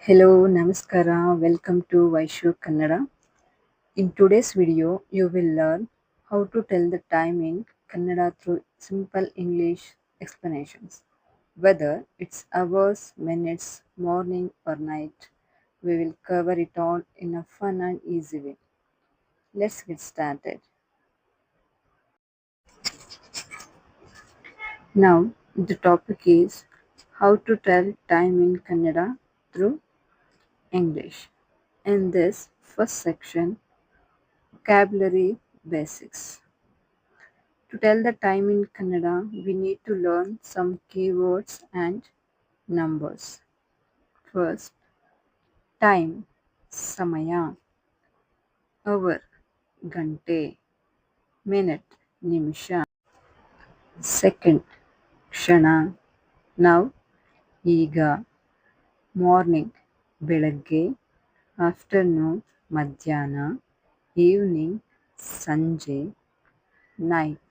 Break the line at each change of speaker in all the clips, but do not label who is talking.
Hello, Namaskara. Welcome to Vaishu Kannada. In today's video, you will learn how to tell the time in Kannada through simple English explanations. Whether it's hours, minutes, morning, or night, we will cover it all in a fun and easy way. Let's get started. Now, the topic is how to tell time in Kannada through English. In this first section, vocabulary basics. To tell the time in Kannada, we need to learn some keywords and numbers. First, time, samaya, hour, gante, minute, nimisha. Second, kshana, now, ಈಗ, morning, ಬೆಳಗ್ಗೆ, afternoon, ಮಧ್ಯಾಹ್ನ, evening, ಸಂಜೆ, night,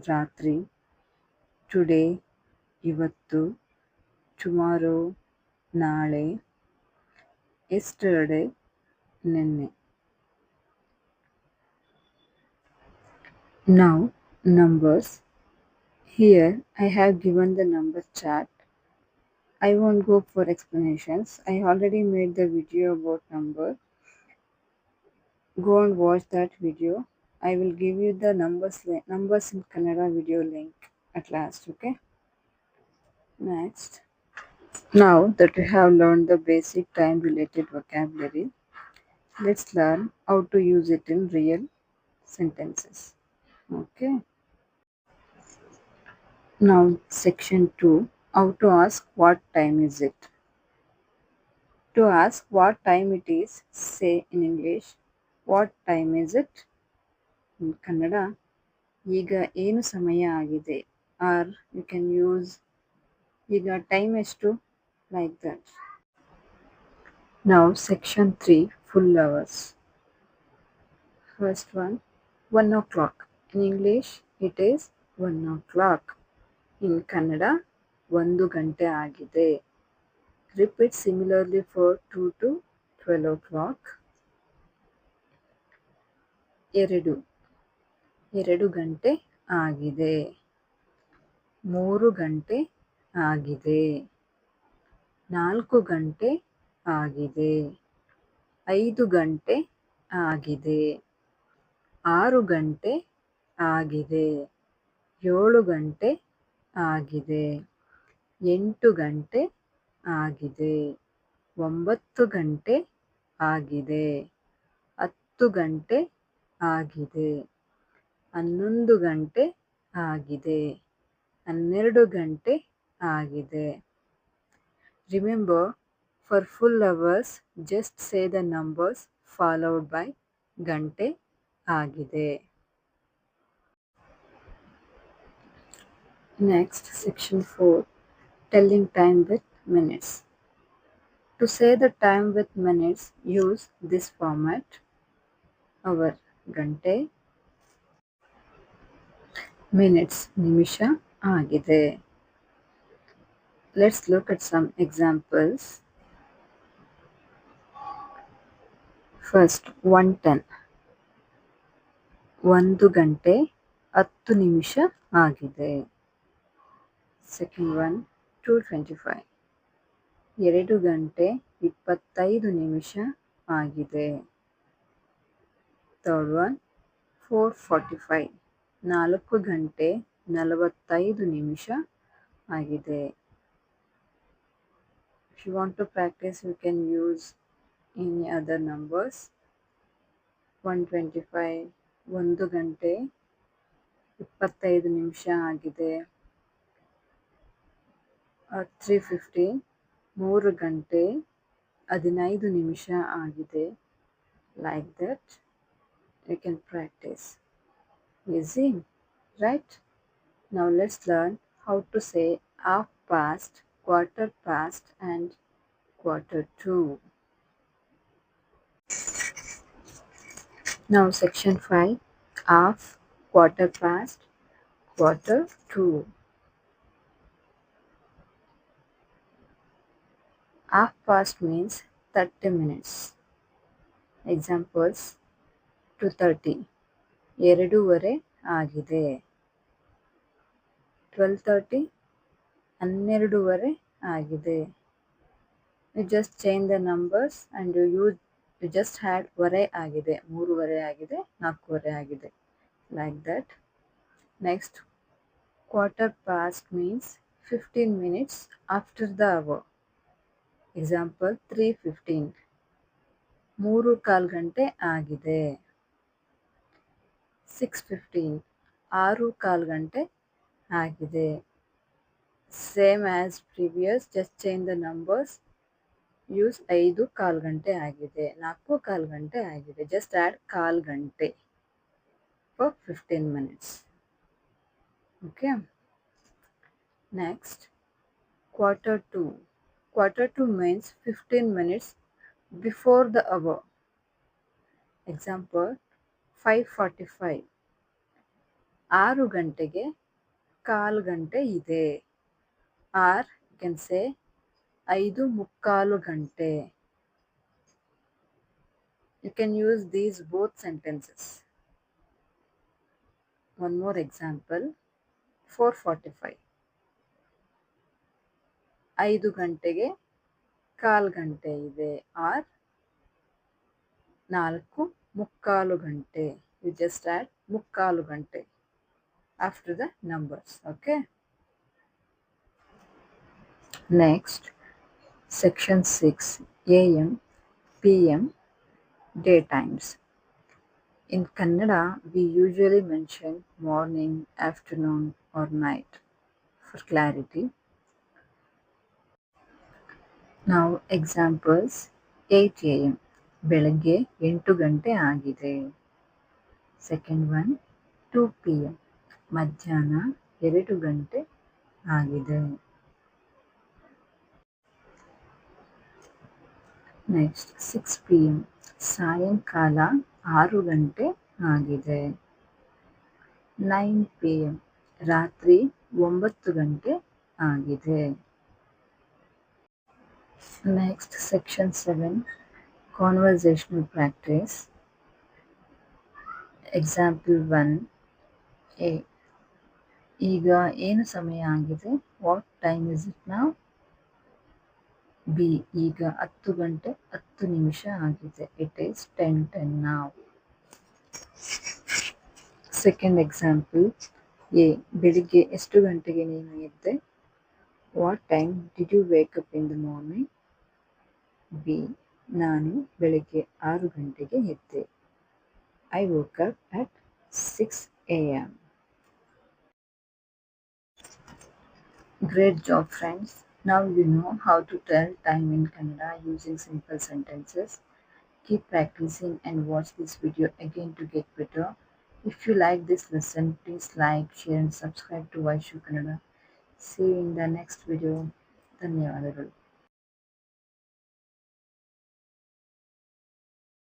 ರಾತ್ರಿ, today, ಇವತ್ತು, tomorrow, ನಾಳೆ, yesterday, ನಿನ್ನೆ. Now, numbers. Here I have given the number chart. I won't go for explanations. I already made the video about number. Go and watch that video. I will give you the numbers in Kannada video link at last, okay? Next. Now that we have learned the basic time related vocabulary, let's learn how to use it in real sentences. Okay. Now, section 2, how to ask what time is it. To ask what time it is, say in English, what time is it? In Kannada, ಈಗ ಏನು ಸಮಯ ಆಗಿದೆ, or you can use ಈಗ time ಎಷ್ಟು, like that. Now, section 3, full hours. First one, 1 o'clock. In English, it is 1 o'clock. In Kannada, 1 ಗಂಟೆ ಆಗಿದೆ. Repeat similarly for 2 to 12 o'clock. ಎರಡು ಗಂಟೆ ಆಗಿದೆ. 3 ಗಂಟೆ ಆಗಿದೆ. 4 ಗಂಟೆ ಆಗಿದೆ. 5 ಗಂಟೆ ಆಗಿದೆ. 6 ಗಂಟೆ ಆಗಿದೆ. 7 ಗಂಟೆ ಆಗಿದೆ. 8 ಗಂಟೆ ಆಗಿದೆ. 9 ಗಂಟೆ ಆಗಿದೆ. 10 ಗಂಟೆ ಆಗಿದೆ. 11 ಗಂಟೆ ಆಗಿದೆ. 12 ಗಂಟೆ ಆಗಿದೆ. Remember, for full hours, just say the numbers followed by ಗಂಟೆ ಆಗಿದೆ. Next, section 4, telling time with minutes. To say the time with minutes, use this format. Hour, ಗಂಟೆ, minutes, ನಿಮಿಷ ಆಗಿದೆ. Let's look at some examples. First, 1:10. 1 ಗಂಟೆ 10 ನಿಮಿಷ ಆಗಿದೆ. Second one, 2:25. 2 ಗಂಟೆ 25 ನಿಮಿಷ ಆಗಿದೆ. Third one, 4:45. 4 ಗಂಟೆ 45 ನಿಮಿಷ ಆಗಿದೆ. If you want to practice, you can use any other numbers. 1:25, 1 ಗಂಟೆ 25 ನಿಮಿಷ ಆಗಿದೆ. 3:15, 3 ಗಂಟೆ 15 ನಿಮಿಷ ಆಗಿದೆ. Like that, you can practice. Easy, right? Now let's learn how to say half past, quarter past, and quarter to. Now, section 5, half, quarter past, quarter to. Half past means 30 minutes. Examples 2:30 ಎರಡೂವರೆ ಆಗಿದೆ. 12:30 ಹನ್ನೆರಡೂವರೆ ಆಗಿದೆ. You just change the numbers and you just had ವರೆ ಆಗಿದೆ, ಮೂರುವರೆ ಆಗಿದೆ, ನಾಲ್ಕೂವರೆ ಆಗಿದೆ, like that. Next, quarter past means 15 minutes after the hour. Example 3:15 ಮೂರು ಕಾಲು ಗಂಟೆ ಆಗಿದೆ. 6:15 ಆರು ಕಾಲು ಗಂಟೆ ಆಗಿದೆ. Same as previous, just change the numbers. Use ಐದು ಕಾಲು ಗಂಟೆ ಆಗಿದೆ, ನಾಲ್ಕು ಕಾಲು ಗಂಟೆ ಆಗಿದೆ. Just add ಕಾಲು ಗಂಟೆ for 15 minutes. Okay. Next, quarter to. Quarter to means 15 minutes before the hour. Example 5:45 ಆರು ಗಂಟೆಗೆ ಕಾಲು ಗಂಟೆ ಇದೆ. Or you can say ಐದು ಮುಕ್ಕಾಲು ಗಂಟೆ. You can use these both sentences. One more example 4:45 ಐದು ಗಂಟೆಗೆ ಕಾಲು ಗಂಟೆ ಇದೆ. Or ನಾಲ್ಕು ಮುಕ್ಕಾಲು ಗಂಟೆ. You just add ಮುಕ್ಕಾಲು ಗಂಟೆ after the numbers. Okay. Next, section 6 AM, PM, daytimes. In Kannada, we usually mention morning, afternoon, or night for clarity. Now, examples 8 AM ಬೆಳಗ್ಗೆ 8 ಗಂಟೆ ಆಗಿದೆ. Second one 2 PM ಮಧ್ಯಾಹ್ನ 2 ಗಂಟೆ ಆಗಿದೆ. Next 6 PM ಸಾಯಂಕಾಲ 6 ಗಂಟೆ ಆಗಿದೆ. 9 PM ರಾತ್ರಿ 9 ಗಂಟೆ ಆಗಿದೆ. Next, section 7 conversational practice. Example 1 A ಈಗ ಏನು ಸಮಯ ಆಗಿದೆ? What time is it now? B ಈಗ 10 ಗಂಟೆ 10 ನಿಮಿಷ ಆಗಿದೆ. It is 10:10 now. Second example A ಬೆಳಿಗ್ಗೆ ಎಷ್ಟು ಗಂಟೆಗೆ ನೀನು ಎದ್ದೆ? What time did you wake up in the morning? B ನಾನು ಬೆಳಿಗ್ಗೆ 6 ಗಂಟೆಗೆ ಎದ್ದೆ. I woke up at 6 AM. Great job, friends. Now you know how to tell time in Kannada using simple sentences. Keep practicing and watch this video again to get better. If you like this lesson, please like, share and subscribe to Vaishu Kannada. See you in the next video. ಧನ್ಯವಾದಗಳು.